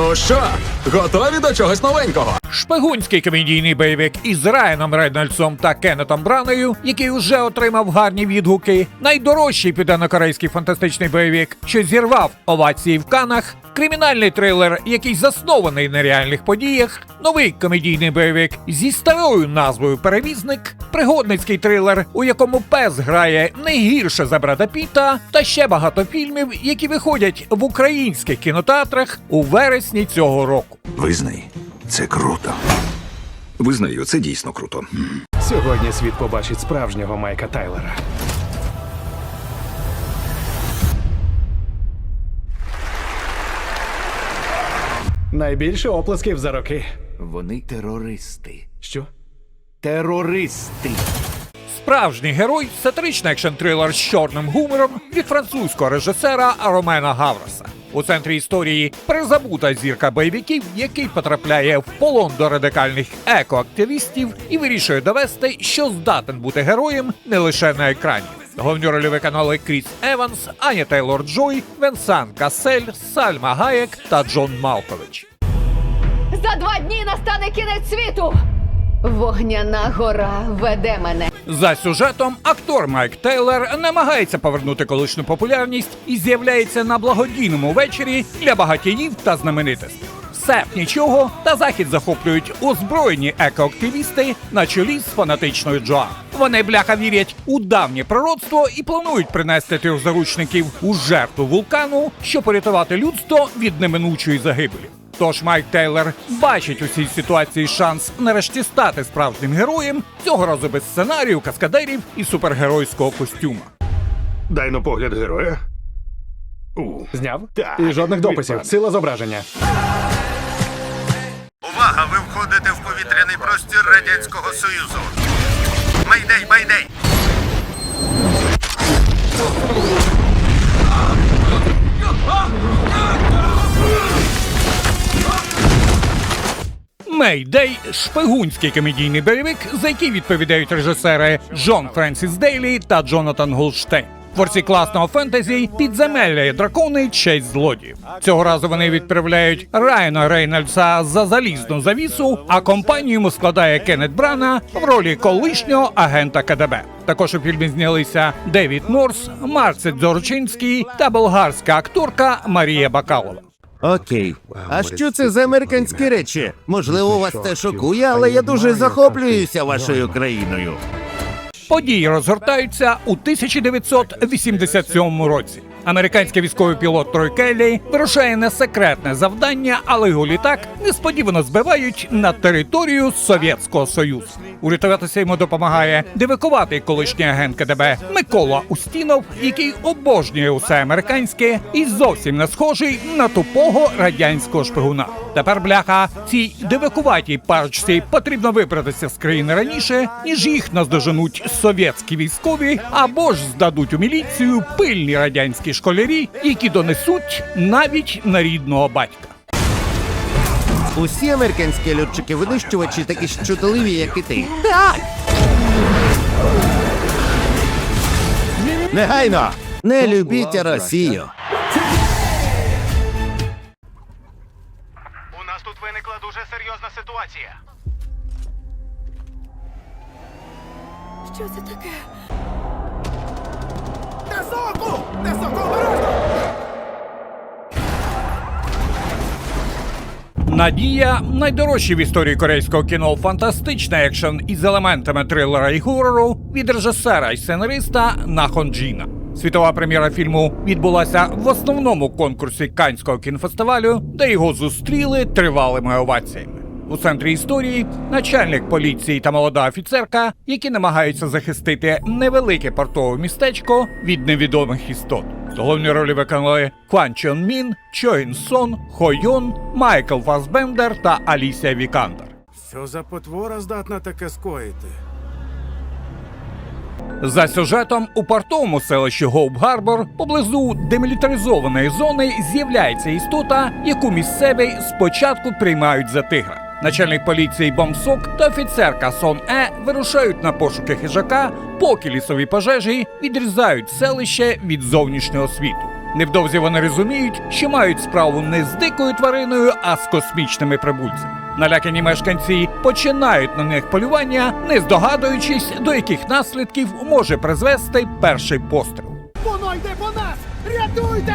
Ну що, готові до чогось новенького? Шпигунський комедійний бойовик із Райаном Рейнольдсом та Кеннетом Браною, який уже отримав гарні відгуки, найдорожчий південнокорейський фантастичний бойовик, що зірвав овації в Каннах, кримінальний трилер, який заснований на реальних подіях, новий комедійний бойовик зі старою назвою «Перевізник», пригодницький трилер, у якому пес грає не гірше за Бреда Пітта, та ще багато фільмів, які виходять в українських кінотеатрах у вересні цього року. Визнай, це круто. Визнаю, це дійсно круто. Сьогодні світ побачить справжнього Майка Тайлера. Найбільше оплесків за роки. Вони терористи. Що? Терористи! Справжній герой – сатиричний екшн-трилер з чорним гумором від французького режисера Ромена Гавроса. У центрі історії призабута зірка бойовиків, який потрапляє в полон до радикальних екоактивістів і вирішує довести, що здатен бути героєм не лише на екрані. Головні ролі виконали Кріс Еванс, Аня Тейлор-Джой, Венсан Кассель, Сальма Гаєк та Джон Малкович. За 2 дні настане кінець світу! Вогняна гора веде мене. За сюжетом актор Майк Тейлор намагається повернути колишню популярність і з'являється на благодійному вечорі для багатіїв та знаменитостей. Все б нічого, та захід захоплюють озброєні екоактивісти на чолі з фанатичною Джоан. Вони, бляха, вірять у давнє пророцтво і планують принести 3 заручників у жертву вулкану, щоб порятувати людство від неминучої загибелі. Тож Майк Тейлор бачить у цій ситуації шанс нарешті стати справжнім героєм, цього разу без сценарію, каскадерів і супергеройського костюма. Дай на погляд героя. Зняв? Так, І жодних дописів. відпад. Сила зображення. Увага! Ви входите в повітряний простір Радянського Союзу. Майдей, майдей! «Мейдей» – шпигунський комедійний бойовик, за який відповідають режисери Джон Френсіс Дейлі та Джонатан Голдштейн. Творці класного фентезі «Підземелля і дракони. Честь злодіїв». Цього разу вони відправляють Райана Рейнольдса за залізну завісу, а компанію йому складає Кеннет Брана в ролі колишнього агента КДБ. Також у фільмі знялися Девід Морс, Марцет Дзорчинський та болгарська акторка Марія Бакалова. Окей. А що це за американські речі? Можливо, вас це шокує, але я дуже захоплююся вашою країною. Події розгортаються у 1987 році. Американський військовий пілот Трой Келлі вирушає на секретне завдання, але його літак несподівано збивають на територію Совєтського Союзу. Урятуватися йому допомагає дивакуватий колишній агент КДБ Микола Устінов, який обожнює усе американське і зовсім не схожий на тупого радянського шпигуна. Тепер, бляха, цій дивакуватій парочці потрібно вибратися з країни раніше, ніж їх наздоженуть совєтські військові або ж здадуть у міліцію пильні радянські школярі, які донесуть навіть на рідного батька. Усі американські льотчики-винищувачі такі ж чутливі, як і ти. Так! Негайно! Не любіть Росію! У нас тут виникла дуже серйозна ситуація. Що це таке? «Надія» – найдорожчий в історії корейського кіно фантастичний екшен із елементами трилера і хорору від режисера і сценариста На Хон Джіна. Світова прем'єра фільму відбулася в основному конкурсі Каннського кінофестивалю, де його зустріли тривалими оваціями. У центрі історії – начальник поліції та молода офіцерка, які намагаються захистити невелике портове містечко від невідомих істот. Головні ролі виконали Кван Чон Мін, Чо Ін Сон, Хо Йон, Майкл Фассбендер та Алісія Вікандер. Що за потвора здатна таке скоїти? За сюжетом, у портовому селищі Гоуп-Гарбор поблизу демілітаризованої зони з'являється істота, яку місцеві спочатку приймають за тигра. Начальник поліції Бом Сок та офіцерка Сон Е вирушають на пошуки хижака, поки лісові пожежі відрізають селище від зовнішнього світу. Невдовзі вони розуміють, що мають справу не з дикою твариною, а з космічними прибульцями. Налякані мешканці починають на них полювання, не здогадуючись, до яких наслідків може призвести перший постріл. Воно йде по нас! Рятуйтесь!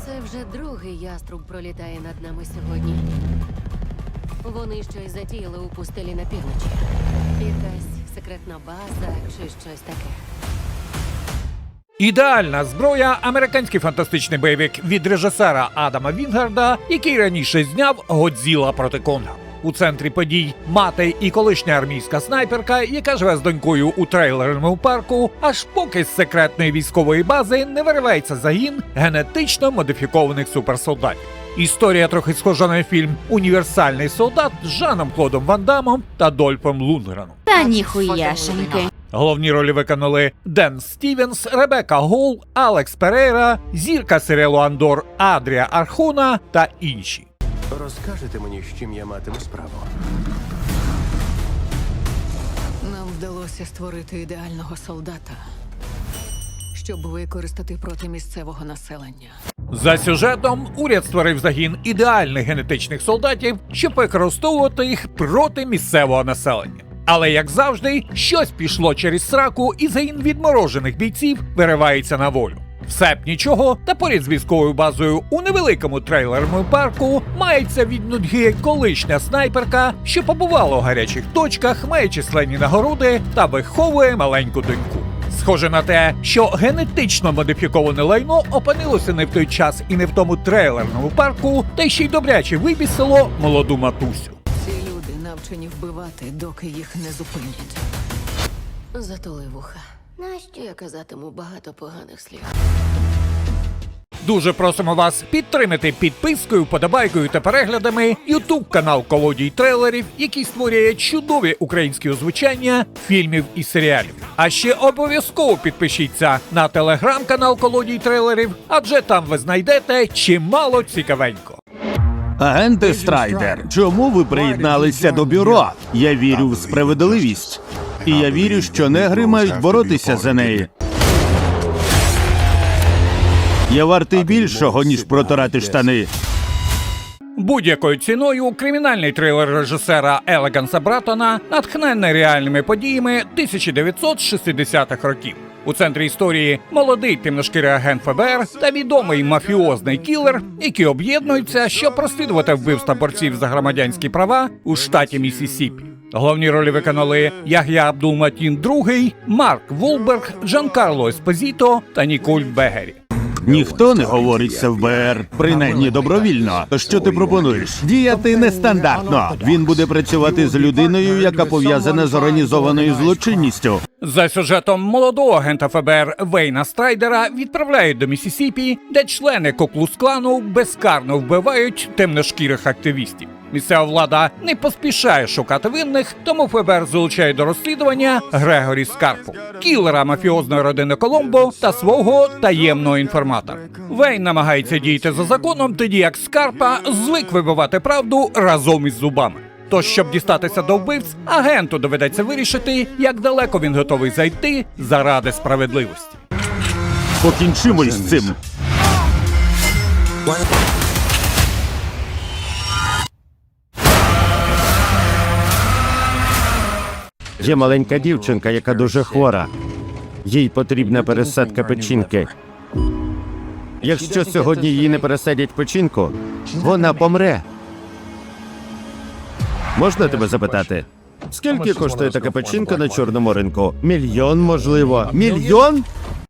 Це вже другий яструб пролітає над нами сьогодні. Вони щось затіяли у пустелі на півночі. Якась секретна база чи щось таке. Ідеальна зброя – американський фантастичний бойовик від режисера Адама Вінгарда, який раніше зняв «Годзіла проти Конга». У центрі подій мати і колишня армійська снайперка, яка живе з донькою у трейлерному парку, аж поки з секретної військової бази не виривається загін генетично модифікованих суперсолдатів. Історія трохи схожа на фільм «Універсальний солдат» з Жаном Клодом Ван Дамом та Дольфом Лундгреном. Та ніхуяшеньки. Головні ролі виконали Ден Стівенс, Ребекка Гол, Алекс Перейра, зірка серіалу «Андор» Адрія Архуна та інші. Розкажете мені, з чим я матиму справу? Нам вдалося створити ідеального солдата, щоб використати проти місцевого населення. За сюжетом, уряд створив загін ідеальних генетичних солдатів, щоб використовувати їх проти місцевого населення. Але, як завжди, щось пішло через сраку, і загін відморожених бійців виривається на волю. Все б нічого, та поряд з військовою базою у невеликому трейлерному парку мається від нудьги колишня снайперка, що побувала у гарячих точках, має численні нагороди та виховує маленьку доньку. Схоже на те, що генетично модифіковане лайно опинилося не в той час і не в тому трейлерному парку, та ще й добряче вибісило молоду матусю. Ці люди навчені вбивати, доки їх не зупинять. Затули вуха. Нащо я казатиму багато поганих слів? Дуже просимо вас підтримати підпискою, подобайкою та переглядами YouTube канал Колодій трейлерів, який створює чудові українські озвучання фільмів і серіалів. А ще обов'язково підпишіться на телеграм-канал Колодій трейлерів, адже там ви знайдете чимало цікавенько. Агенте Страйдер, чому ви приєдналися до бюро? Я вірю в справедливість. І я вірю, що негри мають боротися за неї. Я вартий більшого, ніж протирати штани. Будь-якою ціною кримінальний трилер режисера Елеганса Братона натхнений реальними подіями 1960-х років. У центрі історії молодий темношкірий агент ФБР та відомий мафіозний кілер, які об'єднуються, щоб розслідувати вбивства борців за громадянські права у штаті Міссісіпі. Головні ролі виконали Ях'я Абдул-Матін II, Марк Волберг, Джанкарло Еспозіто та Ніколь Бегері. Ніхто не говорить з ФБР, принаймні добровільно. То що ти пропонуєш? Діяти нестандартно. Він буде працювати з людиною, яка пов'язана з організованою злочинністю. За сюжетом молодого агента ФБР Вейна Страйдера відправляють до Міссісіпі, де члени Ку-Клукс-клану безкарно вбивають темношкірих активістів. Місцева влада не поспішає шукати винних, тому ФБР залучає до розслідування Грегорі Скарпу, кілера мафіозної родини Коломбо та свого таємного інформатора. Вейн намагається діяти за законом, тоді як Скарпа звик вибивати правду разом із зубами. Тож, щоб дістатися до вбивць, агенту доведеться вирішити, як далеко він готовий зайти заради справедливості. Покінчимо із цим. Є маленька дівчинка, яка дуже хвора. Їй потрібна пересадка печінки. Якщо сьогодні їй не пересадять печінку, вона помре. Можна тебе запитати? Скільки коштує така печінка на чорному ринку? Мільйон, можливо. Мільйон?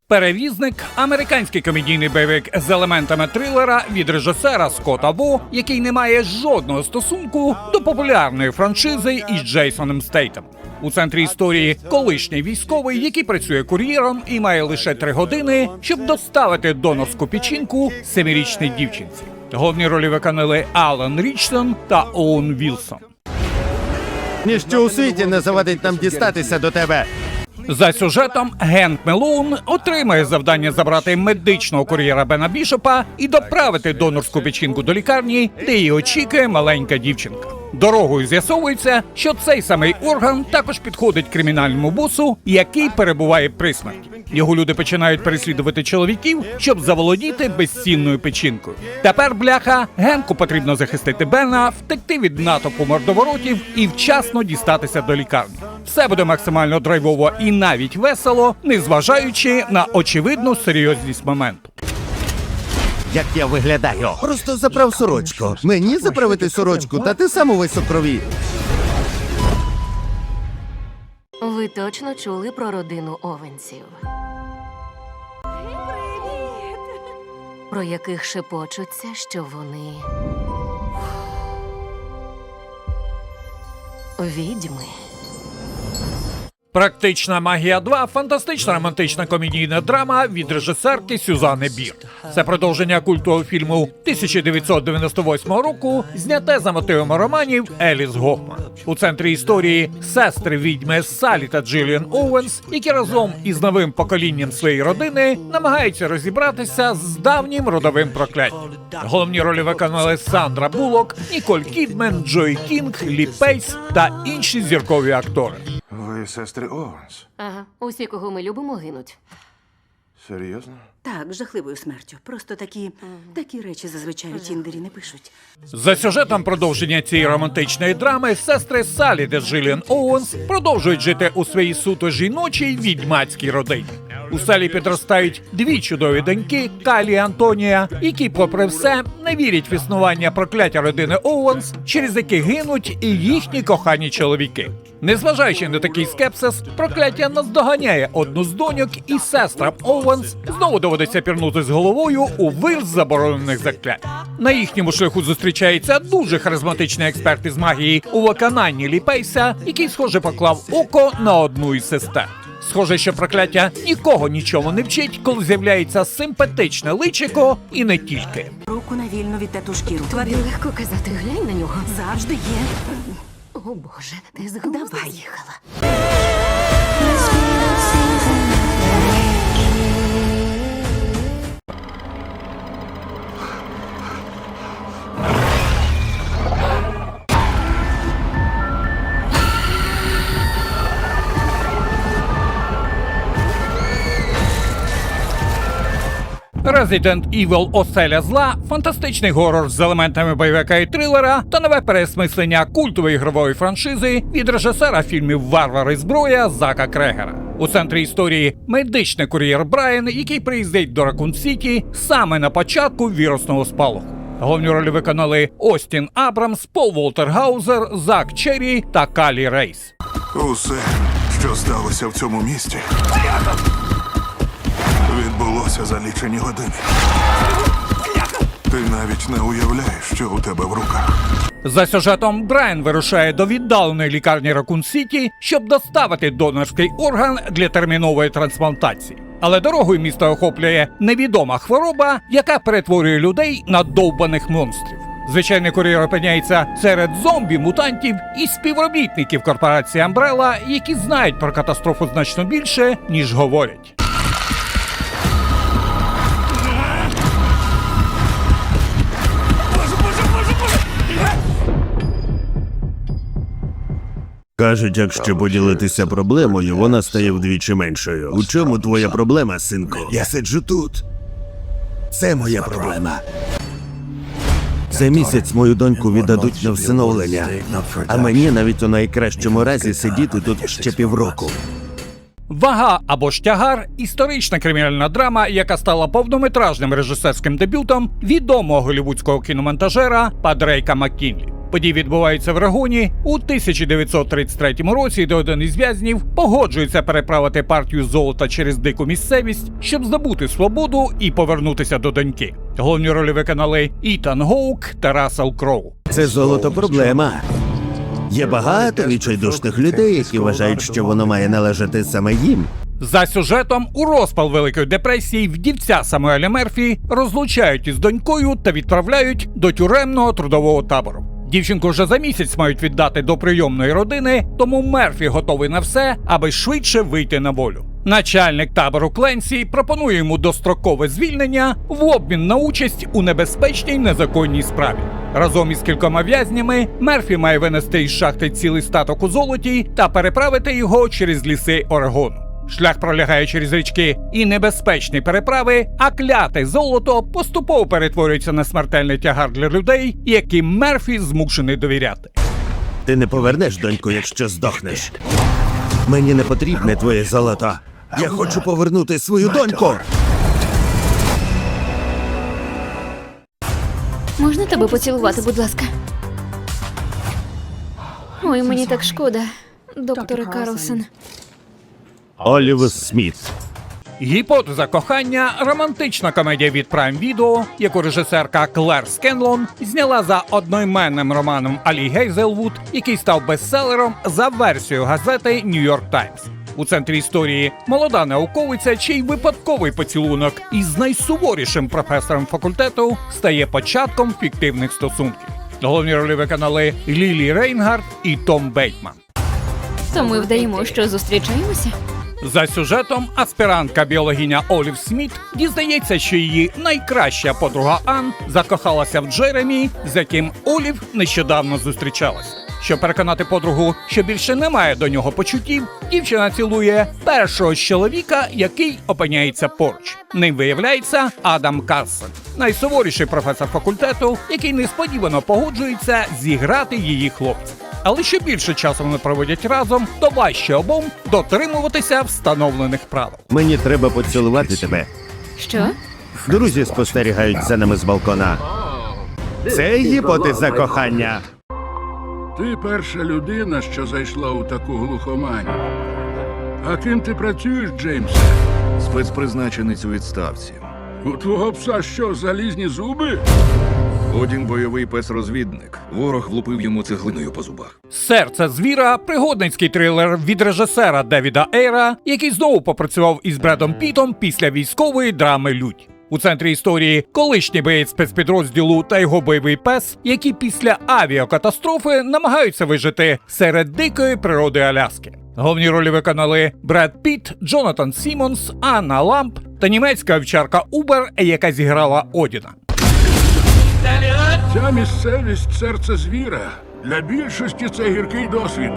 «Перевізник» – американський комедійний бойовик з елементами трилера від режисера Скотта Во, який не має жодного стосунку до популярної франшизи із Джейсоном Стейтем. У центрі історії колишній військовий, який працює кур'єром і має лише 3 години, щоб доставити донорську печінку 7-річній дівчинці. Головні ролі виконали Алан Річсон та Оуен Вілсон. Ніщо у світі не завадить нам дістатися до тебе. За сюжетом Генк Мелоун отримає завдання забрати медичного кур'єра Бена Бішопа і доправити донорську печінку до лікарні, де її очікує маленька дівчинка. Дорогою з'ясовується, що цей самий орган також підходить кримінальному босу, який перебуває при смерті. Його люди починають переслідувати чоловіків, щоб заволодіти безцінною печінкою. Тепер, бляха, Генку потрібно захистити Бена, втекти від натовпу мордоворотів і вчасно дістатися до лікарні. Все буде максимально драйвово і навіть весело, незважаючи на очевидну серйозність моменту. Як я виглядаю? Просто заправ сорочку. Мені заправити сорочку, та ти сам увесь у крові. Ви точно чули про родину Овенсів? Про яких шепочуться, що вони відьми. Практична магія 2 – фантастична романтична комедійна драма від режисерки Сюзанни Бір. Це продовження культового фільму 1998 року, зняте за мотивами романів Еліс Гофман. У центрі історії сестри відьми Саллі та Джиліан Оуенс, які разом із новим поколінням своєї родини намагаються розібратися з давнім родовим прокляттям. Головні ролі виконали Сандра Буллок, Ніколь Кідмен, Джой Кінг, Лі Пейс та інші зіркові актори. Ви сестри Оуенс? Ага, усі, кого ми любимо, гинуть. Серйозно? Так, жахливою смертю. Просто такі речі зазвичай у Тіндері не пишуть. За сюжетом продовження цієї романтичної драми сестри Саллі та Джиліан Оуенс продовжують жити у своїй суто жіночій відьмацькій родині. У Саллі підростають дві чудові доньки – Калі і Антонія, які, попри все, не вірять в існування прокляття родини Оуенс, через які гинуть і їхні кохані чоловіки. Незважаючи на такий скепсис, прокляття наздоганяє одну з доньок, і сестрам Оуенс знову доводиться пірнути з головою у вир заборонених заклять. На їхньому шляху зустрічається дуже харизматичний експерт із магії у виконанні Лі Пейса, який, схоже, поклав око на одну із сестер. Схоже, що прокляття нікого нічого не вчить, коли з'являється симпатичне личико і не тільки. Руку на вільну від тату шкіру. Тобі легко казати, глянь на нього. Завжди є. О, Боже, ти з глузду Давай. з'їхала. Resident Evil Оселя зла – фантастичний горор з елементами бойовика і трилера та нове переосмислення культової ігрової франшизи від режисера фільмів «Варвар і зброя» Зака Крегера. У центрі історії медичний кур'єр Брайан, який приїздить до Ракун-Сіті саме на початку вірусного спалаху. Головні ролі виконали Остін Абрамс, Пол Волтер Гаузер, Зак Черрі та Калі Рейс. Усе, що сталося в цьому місті, відбулося за лічені години. Ти навіть не уявляєш, що у тебе в руках. За сюжетом Брайан вирушає до віддаленої лікарні Ракун-Сіті, щоб доставити донорський орган для термінової трансплантації. Але дорогою місто охоплює невідома хвороба, яка перетворює людей на довбаних монстрів. Звичайний кур'єр опиняється серед зомбі-мутантів і співробітників корпорації Umbrella, які знають про катастрофу значно більше, ніж говорять. Кажуть, якщо поділитися проблемою, вона стає вдвічі меншою. У чому твоя проблема, синку? Я сиджу тут. Це моя проблема. За місяць мою доньку віддадуть на всиновлення, а мені навіть у найкращому разі сидіти тут ще півроку. «Вага або ж тягар» – історична кримінальна драма, яка стала повнометражним режисерським дебютом відомого голлівудського кіномонтажера Падрейка Маккінлі. Події відбуваються в Регоні у 1933 році, де один із в'язнів погоджується переправити партію золота через дику місцевість, щоб здобути свободу і повернутися до доньки. Головні ролі виконали Ітан Гоук та Рассел Кроу. Це золото проблема. Є багато відчайдушних людей, які вважають, що воно має належати саме їм. За сюжетом, у розпал Великої депресії вдівця Самуеля Мерфі розлучають із донькою та відправляють до тюремного трудового табору. Дівчинку вже за місяць мають віддати до прийомної родини, тому Мерфі готовий на все, аби швидше вийти на волю. Начальник табору Кленсі пропонує йому дострокове звільнення в обмін на участь у небезпечній незаконній справі. Разом із кількома в'язнями Мерфі має винести із шахти цілий статок у золоті та переправити його через ліси Орегону. Шлях пролягає через річки і небезпечні переправи, а кляте золото поступово перетворюється на смертельний тягар для людей, яким Мерфі змушений довіряти. Ти не повернеш доньку, якщо здохнеш. Мені не потрібне твоє золото. Я хочу повернути свою доньку. Можна тебе поцілувати, будь ласка? Ой, мені так шкода, докторе Карлсон. Олів Сміт. «Гіпотеза кохання» – романтична комедія від Prime Video, яку режисерка Клер Скенлон зняла за одноіменним романом Алі Гейзелвуд, який став бестселером за версією газети New York Times. У центрі історії молода науковиця, чий випадковий поцілунок із найсуворішим професором факультету стає початком фіктивних стосунків. Головні ролі виконали Лілі Рейнгард і Том Бейтман. То ми вдаємо, що зустрічаємося? За сюжетом аспірантка біологиня Олів Сміт дізнається, що її найкраща подруга Ан закохалася в Джеремі, з яким Олів нещодавно зустрічалась. Щоб переконати подругу, що більше немає до нього почуттів, дівчина цілує першого з чоловіка, який опиняється поруч. Ним виявляється Адам Карсон, найсуворіший професор факультету, який несподівано погоджується зіграти її хлопця. Але що більше часу вони проводять разом, то важче обом дотримуватися встановлених правил. Мені треба поцілувати тебе. Що? Друзі спостерігають за нами з балкона. Це гіпотеза кохання. Ти перша людина, що зайшла у таку глухомань. А ким ти працюєш, Джеймсе? Спецпризначенець у відставці. У твого пса що, залізні зуби? Один бойовий пес-розвідник. Ворог влупив йому цеглиною по зубах. «Серце звіра» – пригодницький трилер від режисера Девіда Ейра, який знову попрацював із Бредом Пітом після військової драми «Лють». У центрі історії колишній боєць спецпідрозділу та його бойовий пес, які після авіакатастрофи намагаються вижити серед дикої природи Аляски. Головні ролі виконали Бред Піт, Джонатан Сіммонс, Анна Ламп та німецька овчарка Убер, яка зіграла Одіна. Ця місцевість – серце звіра. Для більшості це гіркий досвід.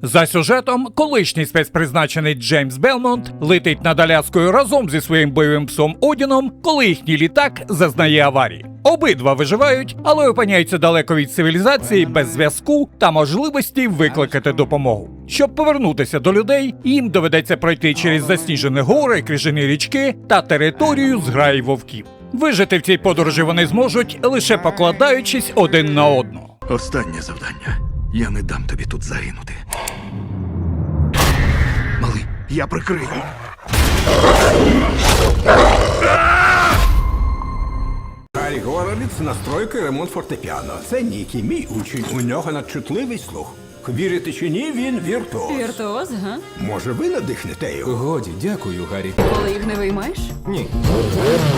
За сюжетом, колишній спецпризначений Джеймс Белмонт летить над Аляскою разом зі своїм бойовим псом Одіном, коли їхній літак зазнає аварії. Обидва виживають, але опиняються далеко від цивілізації, без зв'язку та можливості викликати допомогу. Щоб повернутися до людей, їм доведеться пройти через засніжені гори, крижані річки та територію зграї вовків. Вижити в цій подорожі вони зможуть, лише покладаючись один на одного. Останнє завдання. Я не дам тобі тут загинути. Малий, я прикрию. Гаррі Горовіц, настройка і ремонт фортепіано. Це Нікі, мій учень. У нього надчутливий слух. Вірите чи ні, він віртуоз. Віртуоз, га? Може, ви надихнете його? Годі, дякую, Гаррі. Коли їх не виймаєш? Ні.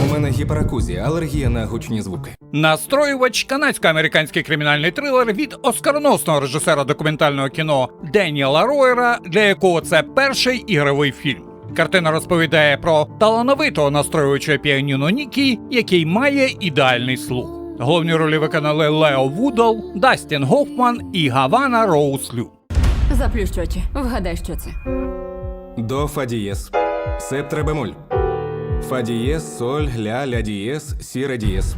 У мене гіперакузія, алергія на гучні звуки. «Настроювач» – канадсько-американський кримінальний трилер від оскароносного режисера документального кіно Деніела Роєра, для якого це перший ігровий фільм. Картина розповідає про талановитого настроювача піаніно Нікі, який має ідеальний слух. Головні ролі виконали Лео Вудол, Дастін Гофман і Гавана Роуз Лю. Заплющ очі. Вгадай, що це. До фа дієс. Септре бемоль. Фа дієс, соль, ля дієс, сі ре дієс.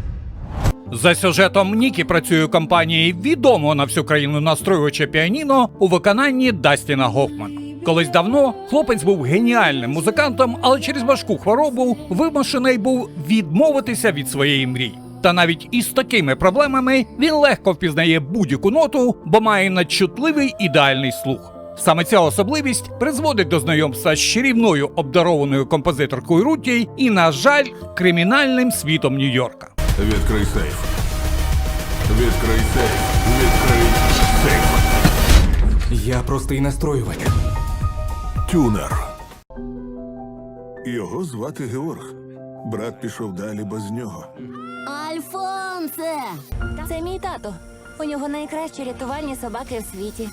За сюжетом Нікі працює у компанії відомого на всю країну настроювача піаніно у виконанні Дастіна Гофмана. Колись давно хлопець був геніальним музикантом, але через важку хворобу вимушений був відмовитися від своєї мрії. Та навіть із такими проблемами він легко впізнає будь-яку ноту, бо має надчутливий ідеальний слух. Саме ця особливість призводить до знайомства з чарівною обдарованою композиторкою Руті і, на жаль, кримінальним світом Нью-Йорка. Відкрий сейф. Відкрий сейф. Відкрий сейф. Я простий настроювач. Тюнер. Його звати Георг. Брат пішов далі без нього. Альфонсе! Це мій тато. У нього найкращі рятувальні собаки в світі.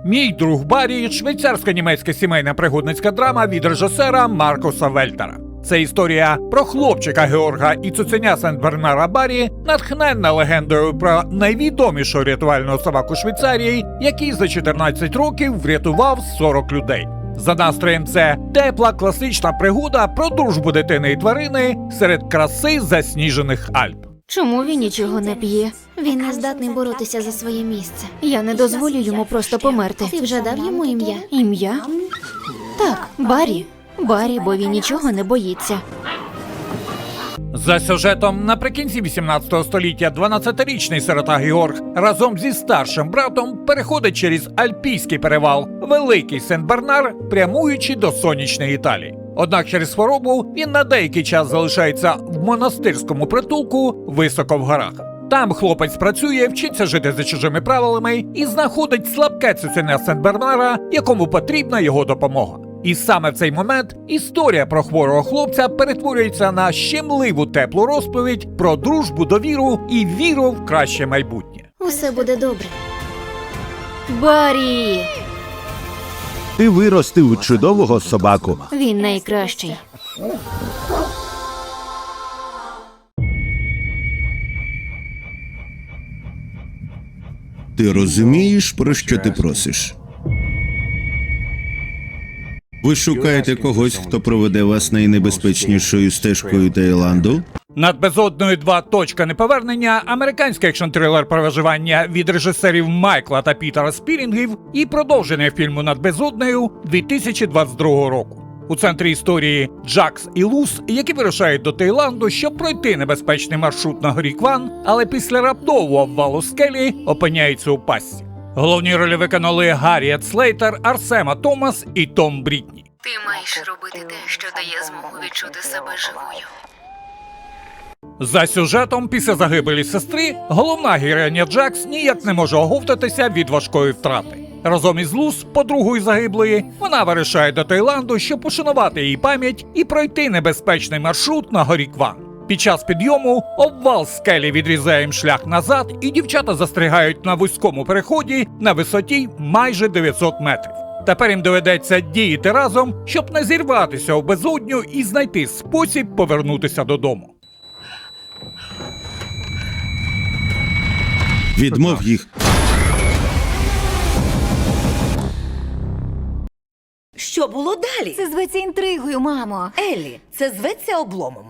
Мій друг Баррі – швейцарсько-німецька сімейна пригодницька драма від режисера Маркуса Вельтера. Це історія про хлопчика Георга і цуценя Сент-Бернара Баррі, натхненна легендою про найвідомішу рятувальну собаку Швейцарії, який за 14 років врятував 40 людей. За настроєм це тепла класична пригода про дружбу дитини і тварини серед краси засніжених Альп. Чому він нічого не п'є? Він не здатний боротися за своє місце. Я не дозволю йому просто померти. Ти вже дав йому ім'я? Ім'я? Так, Баррі. Баррі, бо він нічого не боїться. За сюжетом, наприкінці 18 століття 12-річний сирота Георг разом зі старшим братом переходить через Альпійський перевал Великий Сент-Бернар, прямуючи до сонячної Італії. Однак через хворобу він на деякий час залишається в монастирському притулку високо в горах. Там хлопець працює, вчиться жити за чужими правилами і знаходить слабке цуценя Сент-Бернара, якому потрібна його допомога. І саме в цей момент історія про хворого хлопця перетворюється на щемливу теплу розповідь про дружбу, довіру і віру в краще майбутнє. Усе буде добре. Баррі! Ти виростив чудового собаку. Він найкращий. Ти розумієш, про що ти просиш? Ви шукаєте когось, хто проведе вас найнебезпечнішою стежкою Таїланду? Над безодною 2. Точка неповернення – американський екшн-трилер про виживання від режисерів Майкла та Пітера Спірінгів і продовження фільму «Над безоднею» 2022 року. У центрі історії Джакс і Луз, які вирушають до Таїланду, щоб пройти небезпечний маршрут на горі Кван, але після раптового обвалу скелі опиняються у пастці. Головні ролі виконали Гарріет Слейтер, Арсема Томас і Том Брітні. Ти маєш робити те, що дає змогу відчути себе живою. За сюжетом, після загибелі сестри, головна героїня Джакс ніяк не може оговтатися від важкої втрати. Разом із Луз, подругою загиблої, вона вирушає до Таїланду, щоб пошанувати її пам'ять і пройти небезпечний маршрут на горі Кван. Під час підйому обвал скелі відрізає їм шлях назад, і дівчата застрягають на вузькому переході на висоті майже 900 метрів. Тепер їм доведеться діяти разом, щоб не зірватися у безодню і знайти спосіб повернутися додому. Відмов їх. Що було далі? Це зветься інтригою, мамо. Еллі, це зветься обломом.